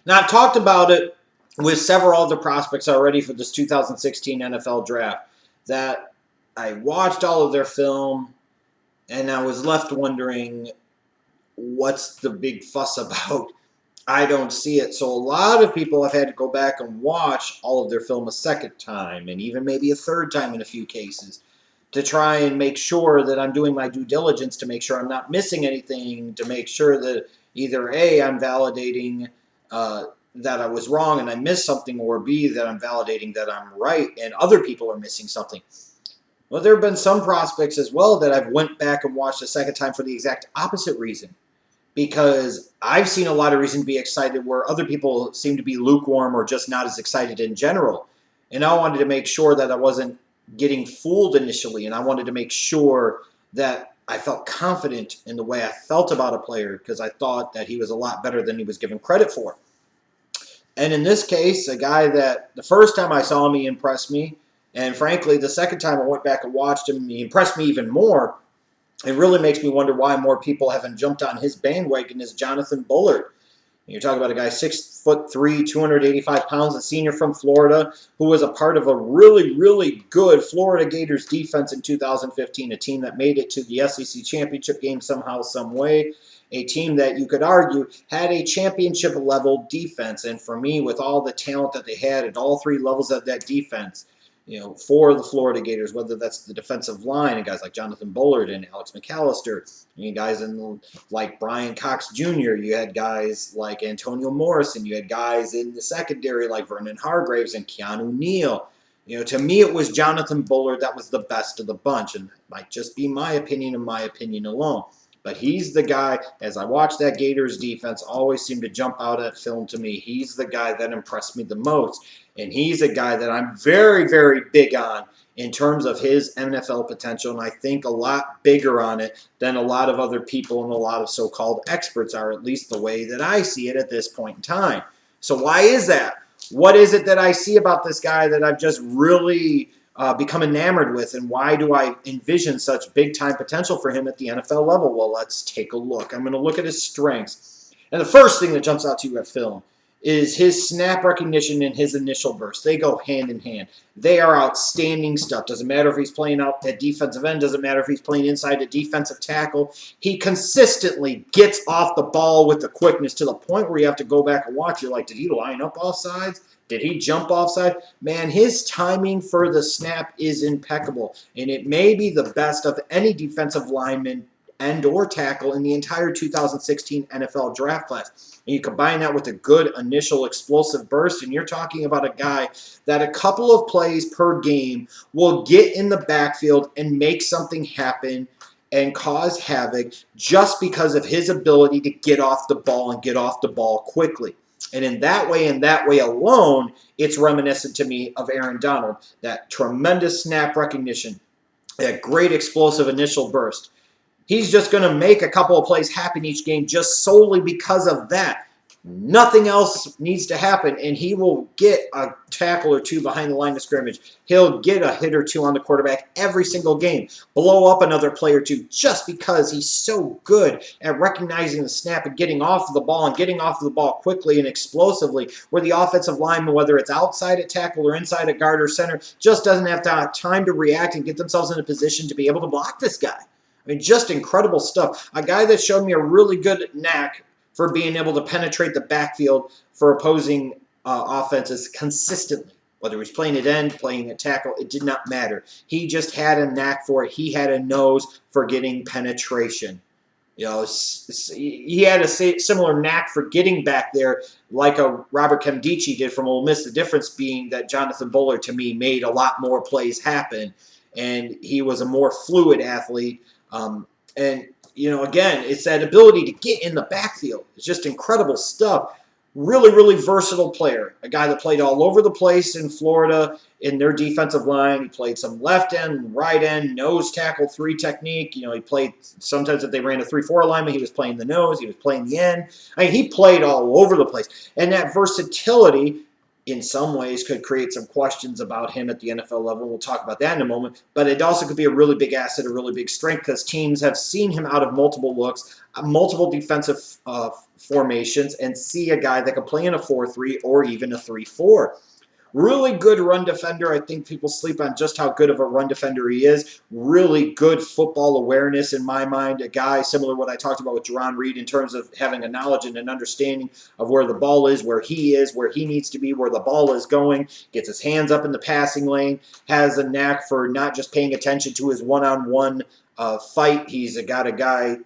Now, I've talked about it with several other prospects already for this 2016 NFL draft that I watched all of their film and I was left wondering what's the big fuss about? I don't see it. So a lot of people have had to go back and watch all of their film a second time and even maybe a third time in a few cases to try and make sure that I'm doing my due diligence to make sure I'm not missing anything, to make sure that either A, I'm validating that I was wrong and I missed something, or B, that I'm validating that I'm right and other people are missing something. Well, there have been some prospects as well that I've went back and watched a second time for the exact opposite reason, because I've seen a lot of reason to be excited where other people seem to be lukewarm or just not as excited in general. And I wanted to make sure that I wasn't getting fooled initially, and I wanted to make sure that I felt confident in the way I felt about a player because I thought that he was a lot better than he was given credit for. And in this case, a guy that the first time I saw him, he impressed me. And frankly, the second time I went back and watched him, he impressed me even more. It really makes me wonder why more people haven't jumped on his bandwagon is Jonathan Bullard. You're talking about a guy 6'3", 285 pounds, a senior from Florida, who was a part of a really, really good Florida Gators defense in 2015, a team that made it to the SEC championship game somehow, some way, a team that you could argue had a championship-level defense. And for me, with all the talent that they had at all three levels of that defense, for the Florida Gators, whether that's the defensive line and guys like Jonathan Bullard and Alex McAllister, guys like Brian Cox Jr., you had guys like Antonio Morrison, you had guys in the secondary like Vernon Hargraves and Keanu Neal. To me, it was Jonathan Bullard that was the best of the bunch, and it might just be my opinion and my opinion alone. But he's the guy, as I watched that Gators defense, always seemed to jump out at film to me. He's the guy that impressed me the most. And he's a guy that I'm very, very big on in terms of his NFL potential. And I think a lot bigger on it than a lot of other people and a lot of so-called experts are, at least the way that I see it at this point in time. So why is that? What is it that I see about this guy that I've just really become enamored with, and why do I envision such big-time potential for him at the NFL level? Well, let's take a look. I'm going to look at his strengths. And the first thing that jumps out to you at film is his snap recognition and his initial burst. They go hand in hand. They are outstanding stuff. Doesn't matter if he's playing out at defensive end. Doesn't matter if he's playing inside a defensive tackle. He consistently gets off the ball with the quickness to the point where you have to go back and watch. You're like, did he line up off sides? Did he jump offside? Man, his timing for the snap is impeccable, and it may be the best of any defensive lineman and or tackle in the entire 2016 NFL draft class. And you combine that with a good initial explosive burst, and you're talking about a guy that a couple of plays per game will get in the backfield and make something happen and cause havoc just because of his ability to get off the ball and get off the ball quickly. And in that way alone, it's reminiscent to me of Aaron Donald. That tremendous snap recognition, that great explosive initial burst. He's just going to make a couple of plays happen each game just solely because of that. Nothing else needs to happen, and he will get a tackle or two behind the line of scrimmage. He'll get a hit or two on the quarterback every single game, blow up another play or two just because he's so good at recognizing the snap and getting off of the ball and getting off of the ball quickly and explosively, where the offensive lineman, whether it's outside at tackle or inside at guard or center, just doesn't have time to react and get themselves in a position to be able to block this guy. I mean, just incredible stuff. A guy that showed me a really good knack for being able to penetrate the backfield for opposing offenses consistently. Whether he's playing at end, playing at tackle, it did not matter. He just had a knack for it. He had a nose for getting penetration. He had a similar knack for getting back there like a Robert Nkemdiche did from Ole Miss. The difference being that Jonathan Bullard, to me, made a lot more plays happen, and he was a more fluid athlete. Again, it's that ability to get in the backfield. It's just incredible stuff. Really, really versatile player. A guy that played all over the place in Florida in their defensive line. He played some left end, right end, nose tackle, 3 technique. He played sometimes if they ran a 3-4 alignment, he was playing the nose, he was playing the end. I mean, he played all over the place. And that versatility in some ways could create some questions about him at the NFL level. We'll talk about that in a moment. But it also could be a really big asset, a really big strength, because teams have seen him out of multiple looks, multiple defensive formations and see a guy that can play in a 4-3 or even a 3-4. Really good run defender. I think people sleep on just how good of a run defender he is. Really good football awareness in my mind. A guy similar to what I talked about with Jerron Reed in terms of having a knowledge and an understanding of where the ball is, where he needs to be, where the ball is going. Gets his hands up in the passing lane. Has a knack for not just paying attention to his one-on-one fight. He's got a guy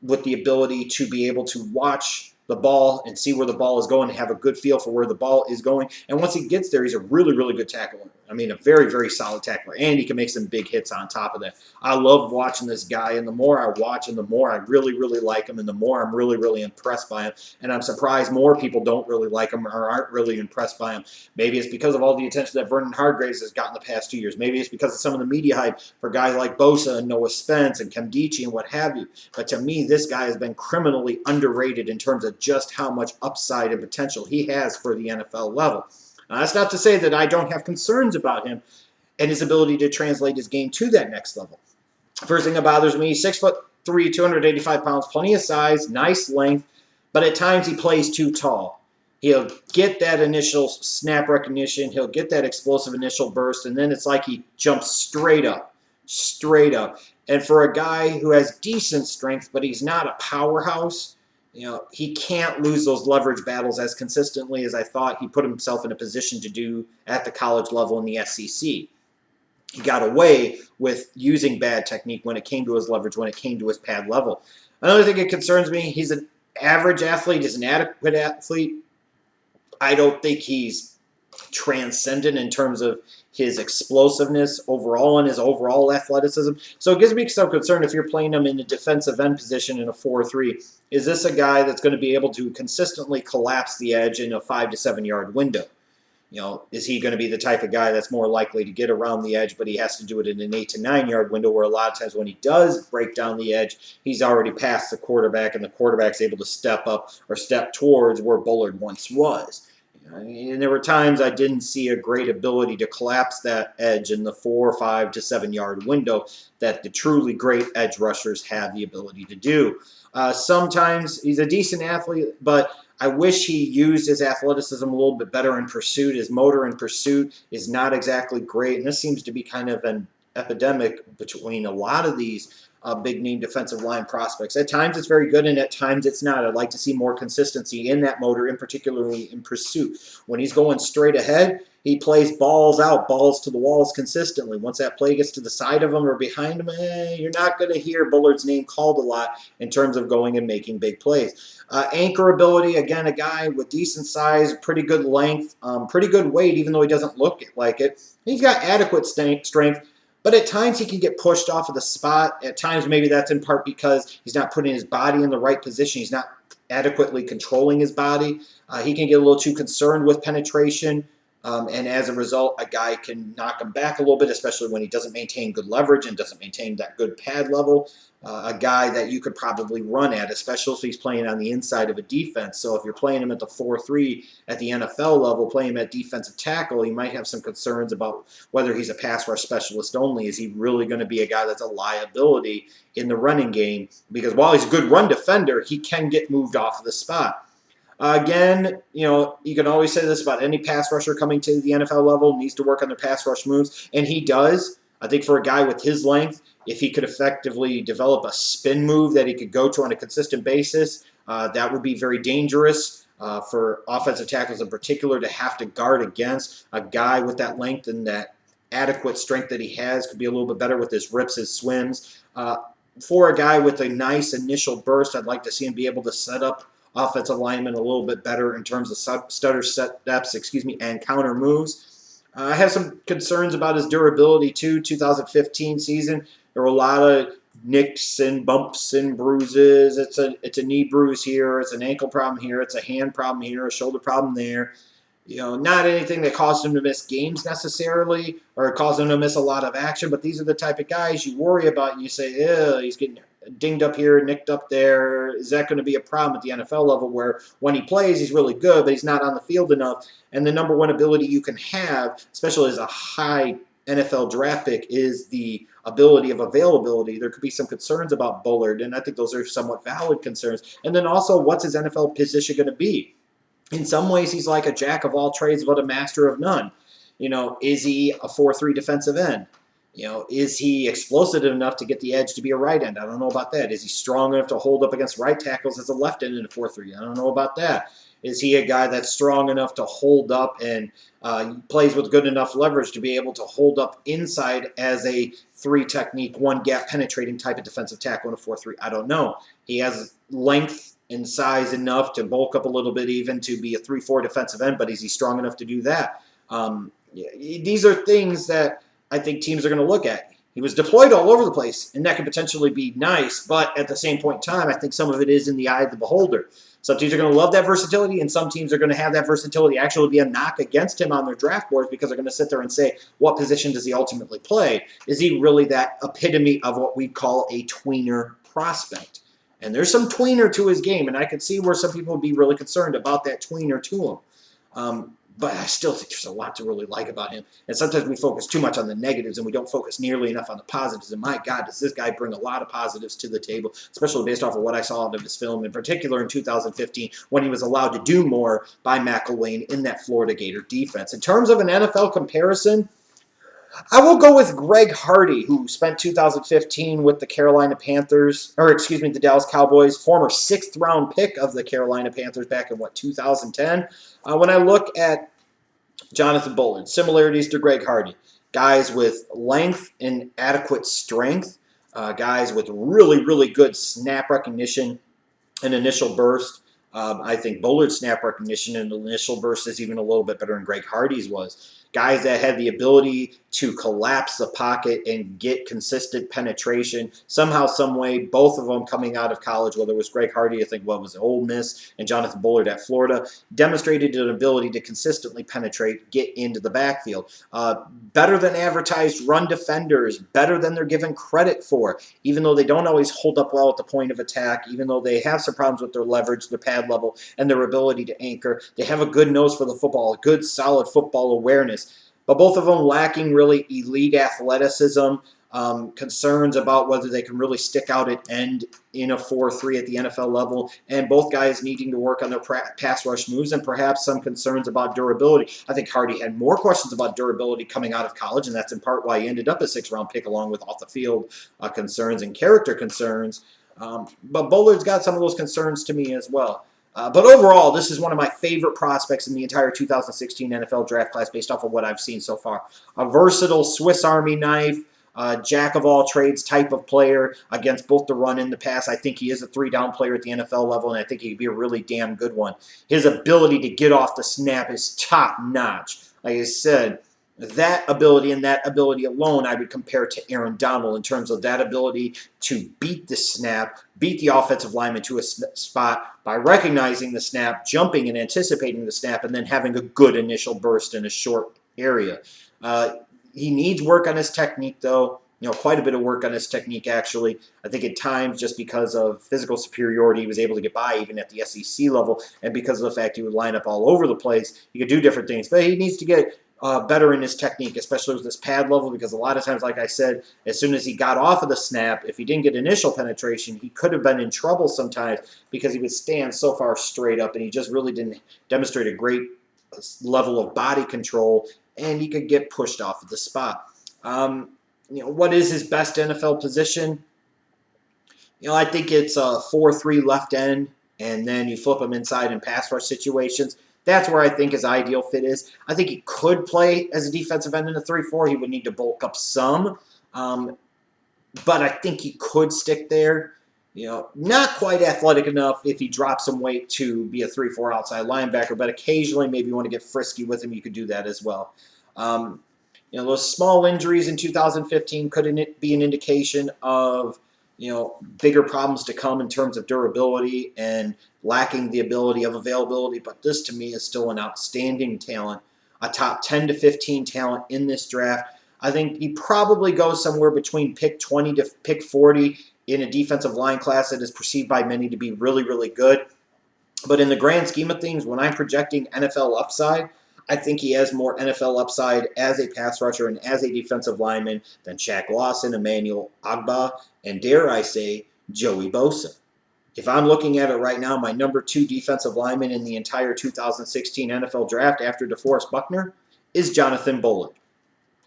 with the ability to be able to watch the ball and see where the ball is going and have a good feel for where the ball is going. And once he gets there, he's a really, really good tackler. I mean, a very, very solid tackler. And he can make some big hits on top of that. I love watching this guy. And the more I watch him, the more I really, really like him. And the more I'm really, really impressed by him. And I'm surprised more people don't really like him or aren't really impressed by him. Maybe it's because of all the attention that Vernon Hargreaves has gotten the past 2 years. Maybe it's because of some of the media hype for guys like Bosa and Noah Spence and Kemdichi and what have you. But to me, this guy has been criminally underrated in terms of just how much upside and potential he has for the NFL level. Now, that's not to say that I don't have concerns about him and his ability to translate his game to that next level. First thing that bothers me, 6'3", 285 pounds, plenty of size, nice length, but at times he plays too tall. He'll get that initial snap recognition, he'll get that explosive initial burst, and then it's like he jumps straight up. And for a guy who has decent strength, but he's not a powerhouse, he can't lose those leverage battles as consistently as I thought he put himself in a position to do at the college level in the SEC. He got away with using bad technique when it came to his leverage, when it came to his pad level. Another thing that concerns me, he's an average athlete, he's an adequate athlete. I don't think he's transcendent in terms of his explosiveness overall and his overall athleticism. So it gives me some concern if you're playing him in a defensive end position in a 4-3. Is this a guy that's going to be able to consistently collapse the edge in a 5 to 7 yard window? Is he going to be the type of guy that's more likely to get around the edge, but he has to do it in an 8 to 9 yard window where a lot of times when he does break down the edge, he's already past the quarterback and the quarterback's able to step up or step towards where Bullard once was. And there were times I didn't see a great ability to collapse that edge in the 4, 5 to 7 yard window that the truly great edge rushers have the ability to do. Sometimes he's a decent athlete, but I wish he used his athleticism a little bit better in pursuit. His motor in pursuit is not exactly great, and this seems to be kind of an epidemic between a lot of these big-name defensive line prospects. At times it's very good, and at times it's not. I'd like to see more consistency in that motor, in particularly in pursuit. When he's going straight ahead, he plays balls out, balls to the walls consistently. Once that play gets to the side of him or behind him, you're not going to hear Bullard's name called a lot in terms of going and making big plays. Anchor ability, again, a guy with decent size, pretty good length, pretty good weight, even though he doesn't look like it. He's got adequate strength. But at times he can get pushed off of the spot. At times maybe that's in part because he's not putting his body in the right position. He's not adequately controlling his body. He can get a little too concerned with penetration. And as a result, a guy can knock him back a little bit, especially when he doesn't maintain good leverage and doesn't maintain that good pad level. A guy that you could probably run at, especially if he's playing on the inside of a defense. So if you're playing him at the 4-3 at the NFL level, playing him at defensive tackle, you might have some concerns about whether he's a pass rush specialist only. Is he really going to be a guy that's a liability in the running game? Because while he's a good run defender, he can get moved off of the spot. Again, you can always say this about any pass rusher coming to the NFL level, needs to work on their pass rush moves, and he does. I think for a guy with his length, if he could effectively develop a spin move that he could go to on a consistent basis, that would be very dangerous for offensive tackles in particular to have to guard against. A guy with that length and that adequate strength that he has could be a little bit better with his rips, his swims. For a guy with a nice initial burst, I'd like to see him be able to set up offensive linemen a little bit better in terms of stutter steps, and counter moves. I have some concerns about his durability too. 2015 season, there were a lot of nicks and bumps and bruises. It's a knee bruise here, it's an ankle problem here, it's a hand problem here, a shoulder problem there. Not anything that caused him to miss games necessarily or caused him to miss a lot of action, but these are the type of guys you worry about and you say, he's getting dinged up here, nicked up there. Is that going to be a problem at the NFL level where when he plays, he's really good, but he's not on the field enough? And the number one ability you can have, especially as a high NFL draft pick is the ability of availability. There could be some concerns about Bullard, and I think those are somewhat valid concerns. And then also, what's his NFL position going to be? In some ways, he's like a jack of all trades, but a master of none. Is he a 4-3 defensive end? Is he explosive enough to get the edge to be a right end? I don't know about that. Is he strong enough to hold up against right tackles as a left end in a 4-3? I don't know about that. Is he a guy that's strong enough to hold up and plays with good enough leverage to be able to hold up inside as a 3 technique, 1 gap penetrating type of defensive tackle in a 4-3? I don't know. He has length and size enough to bulk up a little bit even to be a 3-4 defensive end, but is he strong enough to do that? These are things that I think teams are going to look at. He was deployed all over the place, and that could potentially be nice, but at the same point in time, I think some of it is in the eye of the beholder. Some teams are going to love that versatility, and some teams are going to have that versatility actually be a knock against him on their draft boards because they're going to sit there and say, what position does he ultimately play? Is he really that epitome of what we call a tweener prospect? And there's some tweener to his game, and I could see where some people would be really concerned about that tweener to him. But I still think there's a lot to really like about him. And sometimes we focus too much on the negatives and we don't focus nearly enough on the positives. And my God, does this guy bring a lot of positives to the table, especially based off of what I saw out of his film, in particular in 2015 when he was allowed to do more by McElwain in that Florida Gator defense. In terms of an NFL comparison, I will go with Greg Hardy, who spent 2015 with the the Dallas Cowboys, former 6th-round pick of the Carolina Panthers back in, 2010. When I look at Jonathan Bullard, similarities to Greg Hardy, guys with length and adequate strength, guys with really, really good snap recognition and initial burst. I think Bullard's snap recognition and initial burst is even a little bit better than Greg Hardy's was. Guys that had the ability to collapse the pocket and get consistent penetration. Somehow, some way, both of them coming out of college, whether it was Greg Hardy, I think what was it, Ole Miss, and Jonathan Bullard at Florida, demonstrated an ability to consistently penetrate, get into the backfield. Better than advertised run defenders, better than they're given credit for, even though they don't always hold up well at the point of attack, even though they have some problems with their leverage, their pad level, and their ability to anchor. They have a good nose for the football, a good, solid football awareness. But both of them lacking really elite athleticism, concerns about whether they can really stick out at end in a 4-3 at the NFL level, and both guys needing to work on their pass rush moves and perhaps some concerns about durability. I think Hardy had more questions about durability coming out of college, and that's in part why he ended up a 6th-round pick along with off-the-field concerns and character concerns. But Bullard's got some of those concerns to me as well. But overall, this is one of my favorite prospects in the entire 2016 NFL draft class based off of what I've seen so far. A versatile Swiss Army knife, jack-of-all-trades type of player against both the run and the pass. I think he is a 3-down player at the NFL level, and I think he could be a really damn good one. His ability to get off the snap is top-notch. Like I said, that ability and that ability alone I would compare to Aaron Donald in terms of that ability to beat the snap, beat the offensive lineman to a spot by recognizing the snap, jumping and anticipating the snap, and then having a good initial burst in a short area. He needs work on his technique, though. Quite a bit of work on his technique, actually. I think at times, just because of physical superiority, he was able to get by even at the SEC level, and because of the fact he would line up all over the place, he could do different things. But he needs to get better in his technique, especially with this pad level, because a lot of times, like I said, as soon as he got off of the snap, if he didn't get initial penetration, he could have been in trouble sometimes because he would stand so far straight up, and he just really didn't demonstrate a great level of body control, and he could get pushed off of the spot. What is his best NFL position? I think it's a 4-3 left end, and then you flip him inside in pass rush situations. That's where I think his ideal fit is. I think he could play as a defensive end in a 3-4. He would need to bulk up some. But I think he could stick there. Not quite athletic enough if he drops some weight to be a 3-4 outside linebacker, but occasionally maybe you want to get frisky with him, you could do that as well. Those small injuries in 2015 could be an indication of bigger problems to come in terms of durability and lacking the ability of availability. But this, to me, is still an outstanding talent, a top 10 to 15 talent in this draft. I think he probably goes somewhere between pick 20 to pick 40 in a defensive line class that is perceived by many to be really, really good. But in the grand scheme of things, when I'm projecting NFL upside, I think he has more NFL upside as a pass rusher and as a defensive lineman than Shaq Lawson, Emmanuel Ogbah, and dare I say, Joey Bosa. If I'm looking at it right now, my number 2 defensive lineman in the entire 2016 NFL draft after DeForest Buckner is Jonathan Bullard.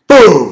Boom!